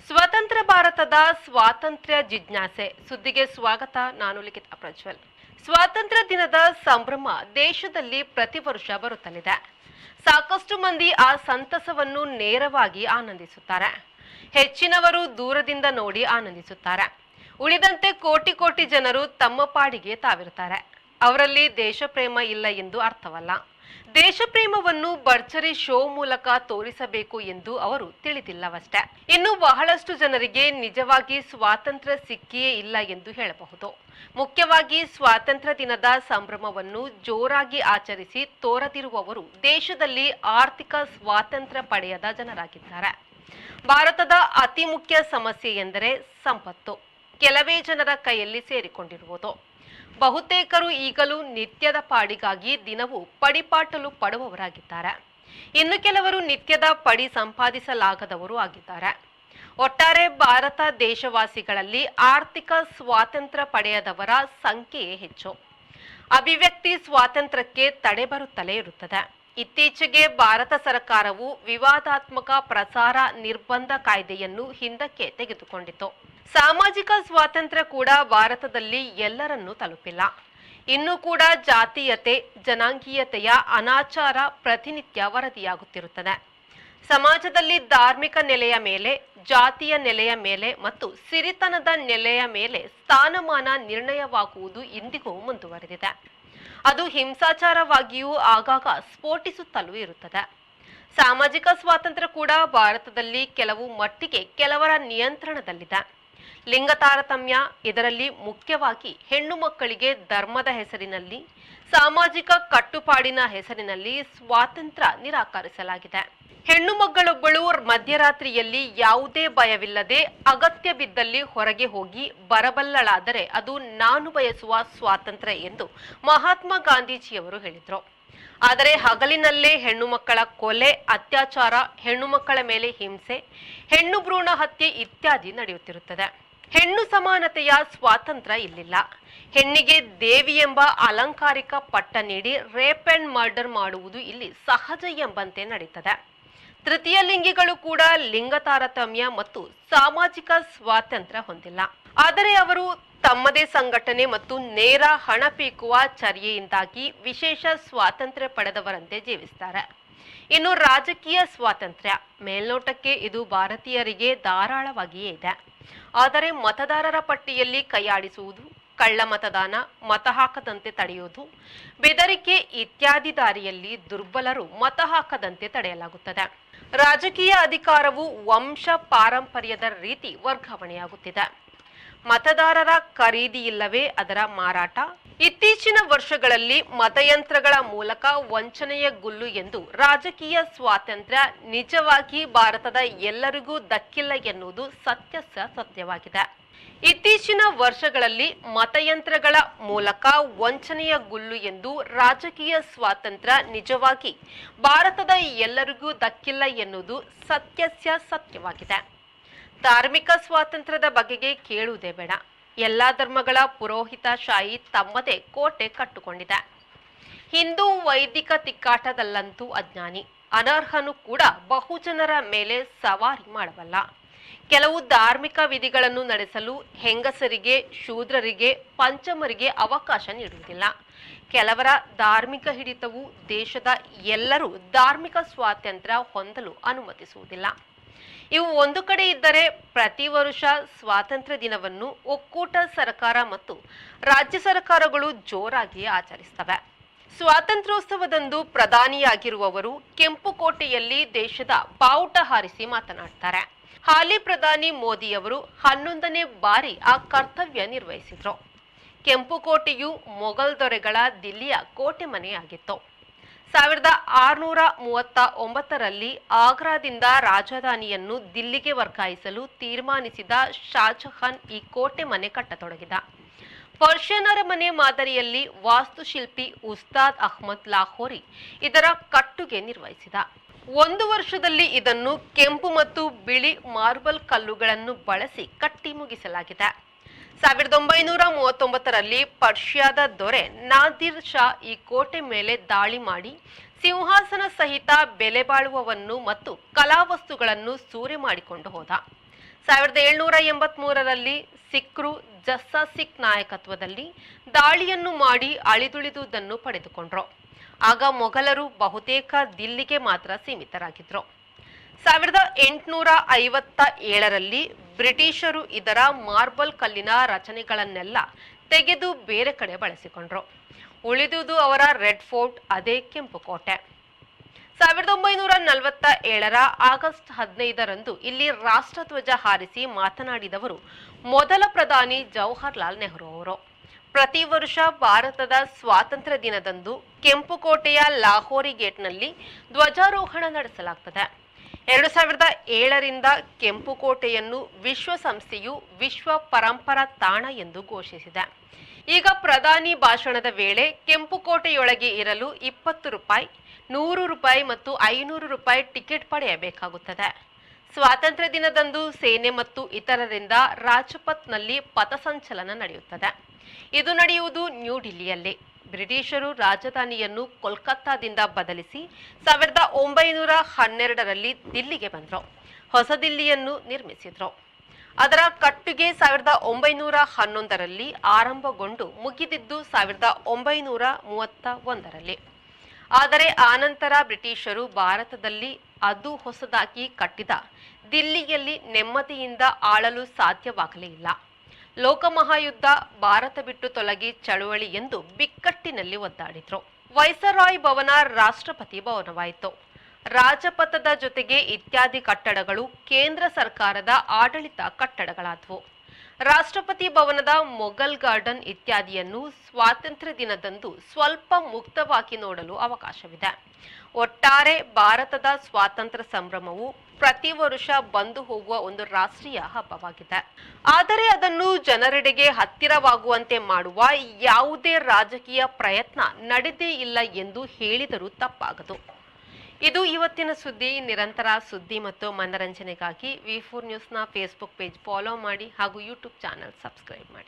ಸ್ವತಂತ್ರ ಭಾರತದ ಸ್ವಾತಂತ್ರ್ಯ ಜಿಜ್ಞಾಸೆ ಸುದ್ದಿಗೆ ಸ್ವಾಗತ. ನಾನು ಲಿಖಿತ ಪ್ರಜ್ವಲ್. ಸ್ವಾತಂತ್ರ್ಯ ದಿನದ ಸಂಭ್ರಮ ದೇಶದಲ್ಲಿ ಪ್ರತಿ ವರ್ಷ ಬರುತ್ತಲಿದೆ. ಸಾಕಷ್ಟು ಮಂದಿ ಆ ಸಂತಸವನ್ನು ನೇರವಾಗಿ ಆನಂದಿಸುತ್ತಾರೆ. ಹೆಚ್ಚಿನವರು ದೂರದಿಂದ ನೋಡಿ ಆನಂದಿಸುತ್ತಾರೆ. ಉಳಿದಂತೆ ಕೋಟಿ ಕೋಟಿ ಜನರು ತಮ್ಮ ಪಾಡಿಗೆ ತಾವಿರುತ್ತಾರೆ. ಅವರಲ್ಲಿ ದೇಶಪ್ರೇಮ ಇಲ್ಲ ಎಂದು ಅರ್ಥವಲ್ಲ. ದೇಶಪ್ರೇಮವನ್ನು ಭರ್ಜರಿ ಶೋ ಮೂಲಕ ತೋರಿಸಬೇಕು ಎಂದು ಅವರು ತಿಳಿದಿಲ್ಲವಷ್ಟೇ. ಇನ್ನು ಬಹಳಷ್ಟು ಜನರಿಗೆ ನಿಜವಾಗಿ ಸ್ವಾತಂತ್ರ್ಯ ಸಿಕ್ಕಿಯೇ ಇಲ್ಲ ಎಂದು ಹೇಳಬಹುದು. ಮುಖ್ಯವಾಗಿ ಸ್ವಾತಂತ್ರ್ಯ ದಿನದ ಸಂಭ್ರಮವನ್ನು ಜೋರಾಗಿ ಆಚರಿಸಿ ತೋರದಿರುವವರು ದೇಶದಲ್ಲಿ ಆರ್ಥಿಕ ಸ್ವಾತಂತ್ರ್ಯ ಪಡೆಯದ ಜನರಾಗಿದ್ದಾರೆ. ಭಾರತದ ಅತಿ ಮುಖ್ಯ ಸಮಸ್ಯೆ ಎಂದರೆ ಸಂಪತ್ತು ಕೆಲವೇ ಜನರ ಕೈಯಲ್ಲಿ ಸೇರಿಕೊಂಡಿರುವುದು. ಬಹುತೇಕರು ಈಗಲೂ ನಿತ್ಯದ ಪಾಡಿಗಾಗಿ ದಿನವೂ ಪಡಿಪಾಟಲು ಪಡುವವರಾಗಿದ್ದಾರೆ. ಇನ್ನು ಕೆಲವರು ನಿತ್ಯದ ಪಡಿ ಸಂಪಾದಿಸಲಾಗದವರು ಆಗಿದ್ದಾರೆ. ಒಟ್ಟಾರೆ ಭಾರತ ದೇಶವಾಸಿಗಳಲ್ಲಿ ಆರ್ಥಿಕ ಸ್ವಾತಂತ್ರ್ಯ ಪಡೆಯದವರ ಸಂಖ್ಯೆಯೇ ಹೆಚ್ಚು. ಅಭಿವ್ಯಕ್ತಿ ಸ್ವಾತಂತ್ರ್ಯಕ್ಕೆ ತಡೆ ಬರುತ್ತಲೇ ಇರುತ್ತದೆ. ಇತ್ತೀಚೆಗೆ ಭಾರತ ಸರ್ಕಾರವು ವಿವಾದಾತ್ಮಕ ಪ್ರಸಾರ ನಿರ್ಬಂಧ ಕಾಯ್ದೆಯನ್ನು ಹಿಂದಕ್ಕೆ ತೆಗೆದುಕೊಂಡಿತು. ಸಾಮಾಜಿಕ ಸ್ವಾತಂತ್ರ್ಯ ಕೂಡ ಭಾರತದಲ್ಲಿ ಎಲ್ಲರನ್ನೂ ತಲುಪಿಲ್ಲ. ಇನ್ನೂ ಕೂಡ ಜಾತೀಯತೆ, ಜನಾಂಗೀಯತೆಯ ಅನಾಚಾರ ಪ್ರತಿನಿತ್ಯ ವರದಿಯಾಗುತ್ತಿರುತ್ತದೆ. ಸಮಾಜದಲ್ಲಿ ಧಾರ್ಮಿಕ ನೆಲೆಯ ಮೇಲೆ, ಜಾತಿಯ ನೆಲೆಯ ಮೇಲೆ ಮತ್ತು ಸಿರಿತನದ ನೆಲೆಯ ಮೇಲೆ ಸ್ಥಾನಮಾನ ನಿರ್ಣಯವಾಗುವುದು ಇಂದಿಗೂ ಮುಂದುವರೆದಿದೆ. ಅದು ಹಿಂಸಾಚಾರವಾಗಿಯೂ ಆಗಾಗ ಸ್ಫೋಟಿಸುತ್ತಲೂ ಇರುತ್ತದೆ. ಸಾಮಾಜಿಕ ಸ್ವಾತಂತ್ರ್ಯ ಕೂಡ ಭಾರತದಲ್ಲಿ ಕೆಲವು ಮಟ್ಟಿಗೆ ಕೆಲವರ ನಿಯಂತ್ರಣದಲ್ಲಿದೆ. ಲಿಂಗ ತಾರತಮ್ಯ, ಇದರಲ್ಲಿ ಮುಖ್ಯವಾಗಿ ಹೆಣ್ಣು ಮಕ್ಕಳಿಗೆ ಧರ್ಮದ ಹೆಸರಿನಲ್ಲಿ, ಸಾಮಾಜಿಕ ಕಟ್ಟುಪಾಡಿನ ಹೆಸರಿನಲ್ಲಿ ಸ್ವಾತಂತ್ರ್ಯ ನಿರಾಕರಿಸಲಾಗಿದೆ. ಹೆಣ್ಣು ಮಗಳೊಬ್ಬಳು ಮಧ್ಯರಾತ್ರಿಯಲ್ಲಿ ಯಾವುದೇ ಭಯವಿಲ್ಲದೆ ಅಗತ್ಯ ಬಿದ್ದಲ್ಲಿ ಹೊರಗೆ ಹೋಗಿ ಬರಬಲ್ಲಳಾದರೆ ಅದು ನಾನು ಬಯಸುವ ಸ್ವಾತಂತ್ರ್ಯ ಎಂದು ಮಹಾತ್ಮ ಗಾಂಧೀಜಿಯವರು ಹೇಳಿದರು. ಆದರೆ ಹಗಲಿನಲ್ಲೇ ಹೆಣ್ಣು ಮಕ್ಕಳ ಕೊಲೆ, ಅತ್ಯಾಚಾರ, ಹೆಣ್ಣು ಮಕ್ಕಳ ಮೇಲೆ ಹಿಂಸೆ, ಹೆಣ್ಣು ಭ್ರೂಣ ಹತ್ಯೆ ಇತ್ಯಾದಿ ನಡೆಯುತ್ತಿರುತ್ತದೆ. ಹೆಣ್ಣು ಸಮಾನತೆಯ ಸ್ವಾತಂತ್ರ್ಯ ಇಲ್ಲಿಲ್ಲ. ಹೆಣ್ಣಿಗೆ ದೇವಿ ಎಂಬ ಅಲಂಕಾರಿಕ ಪಟ್ಟ ನೀಡಿ ರೇಪ್ ಅಂಡ್ ಮರ್ಡರ್ ಮಾಡುವುದು ಇಲ್ಲಿ ಸಹಜ ಎಂಬಂತೆ ನಡೀತದೆ. ತೃತೀಯ ಲಿಂಗಿಗಳು ಕೂಡ ಲಿಂಗ ತಾರತಮ್ಯ ಮತ್ತು ಸಾಮಾಜಿಕ ಸ್ವಾತಂತ್ರ್ಯ ಹೊಂದಿಲ್ಲ. ಆದರೆ ಅವರು ತಮ್ಮದೇ ಸಂಘಟನೆ ಮತ್ತು ನೇರ ಹಣ ಪೀಕುವ ಚರ್ಯೆಯಿಂದಾಗಿ ವಿಶೇಷ ಸ್ವಾತಂತ್ರ್ಯ ಪಡೆದವರಂತೆ ಜೀವಿಸುತ್ತಾರೆ. ಇನ್ನು ರಾಜಕೀಯ ಸ್ವಾತಂತ್ರ್ಯ, ಮೇಲ್ನೋಟಕ್ಕೆ ಇದು ಭಾರತೀಯರಿಗೆ ಧಾರಾಳವಾಗಿಯೇ ಇದೆ. ಆದರೆ ಮತದಾರರ ಪಟ್ಟಿಯಲ್ಲಿ ಕೈಯಾಡಿಸುವುದು, ಕಳ್ಳ ಮತದಾನ, ಮತ ಹಾಕದಂತೆ ತಡೆಯುವುದು, ಬೆದರಿಕೆ ಇತ್ಯಾದಿ ದಾರಿಯಲ್ಲಿ ದುರ್ಬಲರು ಮತ ಹಾಕದಂತೆ ತಡೆಯಲಾಗುತ್ತದೆ. ರಾಜಕೀಯ ಅಧಿಕಾರವು ವಂಶ ಪಾರಂಪರ್ಯದ ರೀತಿ ವರ್ಗಾವಣೆಯಾಗುತ್ತಿದೆ. ಮತದಾರರ ಖರೀದಿ ಇಲ್ಲವೇ ಅದರ ಮಾರಾಟ. ಇತ್ತೀಚಿನ ವರ್ಷಗಳಲ್ಲಿ ಮತಯಂತ್ರಗಳ ಮೂಲಕ ವಂಚನೆಯ ಗುಲ್ಲು ಎಂದು ರಾಜಕೀಯ ಸ್ವಾತಂತ್ರ್ಯ ನಿಜವಾಗಿ ಭಾರತದ ಎಲ್ಲರಿಗೂ ದಕ್ಕಿಲ್ಲ ಎನ್ನುವುದು ಸತ್ಯವಾಗಿದೆ. ಇತ್ತೀಚಿನ ವರ್ಷಗಳಲ್ಲಿ ಮತಯಂತ್ರಗಳ ಮೂಲಕ ವಂಚನೆಯ ಗುಲ್ಲು ಎಂದು ರಾಜಕೀಯ ಸ್ವಾತಂತ್ರ್ಯ ನಿಜವಾಗಿ ಭಾರತದ ಎಲ್ಲರಿಗೂ ದಕ್ಕಿಲ್ಲ ಎನ್ನುವುದು ಸತ್ಯವಾಗಿದೆ. ಧಾರ್ಮಿಕ ಸ್ವಾತಂತ್ರ್ಯದ ಬಗೆಗೆ ಕೇಳುವುದೇ ಬೇಡ. ಎಲ್ಲ ಧರ್ಮಗಳ ಪುರೋಹಿತಶಾಹಿ ತಮ್ಮದೇ ಕೋಟೆ ಕಟ್ಟುಕೊಂಡಿದೆ. ಹಿಂದೂ ವೈದಿಕ ತಿಕ್ಕಾಟದಲ್ಲಂತೂ ಅಜ್ಞಾನಿ, ಅನರ್ಹನು ಕೂಡ ಬಹುಜನರ ಮೇಲೆ ಸವಾರಿ ಮಾಡಬಲ್ಲ. ಕೆಲವು ಧಾರ್ಮಿಕ ವಿಧಿಗಳನ್ನು ನಡೆಸಲು ಹೆಂಗಸರಿಗೆ, ಶೂದ್ರರಿಗೆ, ಪಂಚಮರಿಗೆ ಅವಕಾಶ ನೀಡುವುದಿಲ್ಲ. ಕೆಲವರ ಧಾರ್ಮಿಕ ಹಿಡಿತವು ದೇಶದ ಎಲ್ಲರೂ ಧಾರ್ಮಿಕ ಸ್ವಾತಂತ್ರ್ಯ ಹೊಂದಲು ಅನುಮತಿಸುವುದಿಲ್ಲ. ಇವು ಒಂದು ಕಡೆ ಇದ್ದರೆ, ಪ್ರತಿ ವರ್ಷ ಸ್ವಾತಂತ್ರ್ಯ ದಿನವನ್ನು ಒಕ್ಕೂಟ ಸರ್ಕಾರ ಮತ್ತು ರಾಜ್ಯ ಸರ್ಕಾರಗಳು ಜೋರಾಗಿ ಆಚರಿಸುತ್ತವೆ. ಸ್ವಾತಂತ್ರ್ಯೋತ್ಸವದಂದು ಪ್ರಧಾನಿಯಾಗಿರುವವರು ಕೆಂಪುಕೋಟೆಯಲ್ಲಿ ದೇಶದ ಬಾವುಟ ಹಾರಿಸಿ ಮಾತನಾಡ್ತಾರೆ. ಹಾಲಿ ಪ್ರಧಾನಿ ಮೋದಿಯವರು 11ನೇ ಬಾರಿ ಆ ಕರ್ತವ್ಯ ನಿರ್ವಹಿಸಿದ್ರು. ಕೆಂಪುಕೋಟೆಯು ಮೊಘಲ್ ದೊರೆಗಳ ದಿಲ್ಲಿಯ ಕೋಟೆ ಮನೆಯಾಗಿತ್ತು. 1639ರಲ್ಲಿ ಆಗ್ರಾದಿಂದ ರಾಜಧಾನಿಯನ್ನು ದಿಲ್ಲಿಗೆ ವರ್ಗಾಯಿಸಲು ತೀರ್ಮಾನಿಸಿದ ಶಾಜಹಾನ್ ಈ ಕೋಟೆ ಮನೆ ಕಟ್ಟತೊಡಗಿದ. ಪರ್ಷಿಯನ್ನರ ಮನೆ ಮಾದರಿಯಲ್ಲಿ ವಾಸ್ತುಶಿಲ್ಪಿ ಉಸ್ತಾದ್ ಅಹ್ಮದ್ ಲಾಹೋರಿ ಇದರ ಕಟ್ಟುಗೆ ನಿರ್ವಹಿಸಿದ. 1 ವರ್ಷದಲ್ಲಿ ಇದನ್ನು ಕೆಂಪು ಮತ್ತು ಬಿಳಿ ಮಾರ್ಬಲ್ ಕಲ್ಲುಗಳನ್ನು ಬಳಸಿ ಕಟ್ಟಿ ಮುಗಿಸಲಾಗಿದೆ. 1939ರಲ್ಲಿ ಪರ್ಷಿಯಾದ ದೊರೆ ನಾದಿರ್ ಶಾ ಈ ಕೋಟೆ ಮೇಲೆ ದಾಳಿ ಮಾಡಿ ಸಿಂಹಾಸನ ಸಹಿತ ಬೆಲೆ ಬಾಳುವವನ್ನು ಮತ್ತು ಕಲಾವಸ್ತುಗಳನ್ನು ಸೂರೆ ಮಾಡಿಕೊಂಡು ಹೋದ. 1783ರಲ್ಲಿ ಸಿಖ್ರು ಜಸ್ಸಾ ಸಿಖ್ ನಾಯಕತ್ವದಲ್ಲಿ ದಾಳಿಯನ್ನು ಮಾಡಿ ಅಳಿದುಳಿದುದನ್ನು ಪಡೆದುಕೊಂಡ್ರು. ಆಗ ಮೊಘಲರು ಬಹುತೇಕ ದಿಲ್ಲಿಗೆ ಮಾತ್ರ ಸೀಮಿತರಾಗಿದ್ರು. 1857ರಲ್ಲಿ ಬ್ರಿಟಿಷರು ಇದರ ಮಾರ್ಬಲ್ ಕಲ್ಲಿನ ರಚನೆಗಳನ್ನೆಲ್ಲ ತೆಗೆದು ಬೇರೆ ಕಡೆ ಬಳಸಿಕೊಂಡ್ರು. ಉಳಿದುದು ಅವರ ರೆಡ್ ಫೋರ್ಟ್, ಅದೇ ಕೆಂಪು ಕೋಟೆ. 1947ರ ಆಗಸ್ಟ್ 15ರಂದು ಇಲ್ಲಿ ರಾಷ್ಟ್ರಧ್ವಜ ಹಾರಿಸಿ ಮಾತನಾಡಿದವರು ಮೊದಲ ಪ್ರಧಾನಿ ಜವಾಹರ್ಲಾಲ್ ನೆಹರು ಅವರು. ಪ್ರತಿ ವರ್ಷ ಭಾರತದ ಸ್ವಾತಂತ್ರ್ಯ ದಿನದಂದು ಕೆಂಪುಕೋಟೆಯ ಲಾಹೋರಿ ಗೇಟ್ನಲ್ಲಿ ಧ್ವಜಾರೋಹಣ ನಡೆಸಲಾಗುತ್ತದೆ. 2007ರಿಂದ ಕೆಂಪುಕೋಟೆಯನ್ನು ವಿಶ್ವಸಂಸ್ಥೆಯು ವಿಶ್ವ ಪರಂಪರಾ ತಾಣ ಎಂದು ಘೋಷಿಸಿದೆ. ಈಗ ಪ್ರಧಾನಿ ಭಾಷಣದ ವೇಳೆ ಕೆಂಪುಕೋಟೆಯೊಳಗೆ ಇರಲು 20 ರೂಪಾಯಿ, 100 ರೂಪಾಯಿ ಮತ್ತು 500 ರೂಪಾಯಿ ಟಿಕೆಟ್ ಪಡೆಯಬೇಕಾಗುತ್ತದೆ. ಸ್ವಾತಂತ್ರ್ಯ ದಿನದಂದು ಸೇನೆ ಮತ್ತು ಇತರರಿಂದ ರಾಜಪಥ್ನಲ್ಲಿ ಪಥಸಂಚಲನ ನಡೆಯುತ್ತದೆ. ಇದು ನಡೆಯುವುದು ನ್ಯೂಡಿಲ್ಲಿಯಲ್ಲಿ. ಬ್ರಿಟಿಷರು ರಾಜಧಾನಿಯನ್ನು ಕೋಲ್ಕತ್ತಾದಿಂದ ಬದಲಿಸಿ 1912ರಲ್ಲಿ ದಿಲ್ಲಿಗೆ ಬಂದರು. ಹೊಸ ದಿಲ್ಲಿಯನ್ನು ನಿರ್ಮಿಸಿದ್ರು. ಅದರ ಕಟ್ಟುಗೆ 1911ರಲ್ಲಿ ಆರಂಭಗೊಂಡು ಮುಗಿದಿದ್ದು 1931ರಲ್ಲಿ. ಆದರೆ ಆನಂತರ ಬ್ರಿಟಿಷರು ಭಾರತದಲ್ಲಿ ಅದು ಹೊಸದಾಗಿ ಕಟ್ಟಿದ ದಿಲ್ಲಿಯಲ್ಲಿ ನೆಮ್ಮದಿಯಿಂದ ಆಳಲು ಸಾಧ್ಯವಾಗಲೇ ಇಲ್ಲ. ಲೋಕಮಹಾಯುದ್ಧ, ಭಾರತ ಬಿಟ್ಟು ತೊಲಗಿ ಚಳುವಳಿ ಎಂದು ಬಿಕ್ಕಟ್ಟಿನಲ್ಲಿ ಒದ್ದಾಡಿದ್ರು. ವೈಸರಾಯ್ ಭವನ ರಾಷ್ಟ್ರಪತಿ ಭವನವಾಯಿತು. ರಾಜಪಥದ ಜೊತೆಗೆ ಇತ್ಯಾದಿ ಕಟ್ಟಡಗಳು ಕೇಂದ್ರ ಸರ್ಕಾರದ ಆಡಳಿತ ಕಟ್ಟಡಗಳಾದವು. ರಾಷ್ಟ್ರಪತಿ ಭವನದ ಮೊಘಲ್ ಗಾರ್ಡನ್ ಇತ್ಯಾದಿಯನ್ನು ಸ್ವಾತಂತ್ರ್ಯ ದಿನದಂದು ಸ್ವಲ್ಪ ಮುಕ್ತವಾಗಿ ನೋಡಲು ಅವಕಾಶವಿದೆ. ಒಟ್ಟಾರೆ ಭಾರತದ ಸ್ವಾತಂತ್ರ್ಯ ಸಂಭ್ರಮವು ಪ್ರತಿ ವರ್ಷ ಬಂದು ಹೋಗುವ ಒಂದು ರಾಷ್ಟ್ರೀಯ ಹಬ್ಬವಾಗಿದೆ. ಆದರೆ ಅದನ್ನು ಜನರೆಡೆಗೆ ಹತ್ತಿರವಾಗುವಂತೆ ಮಾಡುವ ಯಾವುದೇ ರಾಜಕೀಯ ಪ್ರಯತ್ನ ನಡೆದೇ ಇಲ್ಲ ಎಂದು ಹೇಳಿದರೂ ತಪ್ಪಾಗದು. ಇದು ಇವತ್ತಿನ ಸುದ್ದಿ. ನಿರಂತರ ಸುದ್ದಿ ಮತ್ತು ಮನರಂಜನೆಗಾಗಿ ವಿ4 ನ್ಯೂಸ್ನ ಫೇಸ್ಬುಕ್ ಪೇಜ್ ಫಾಲೋ ಮಾಡಿ ಹಾಗೂ ಯೂಟ್ಯೂಬ್ ಚಾನಲ್ ಸಬ್ಸ್ಕ್ರೈಬ್ ಮಾಡಿ.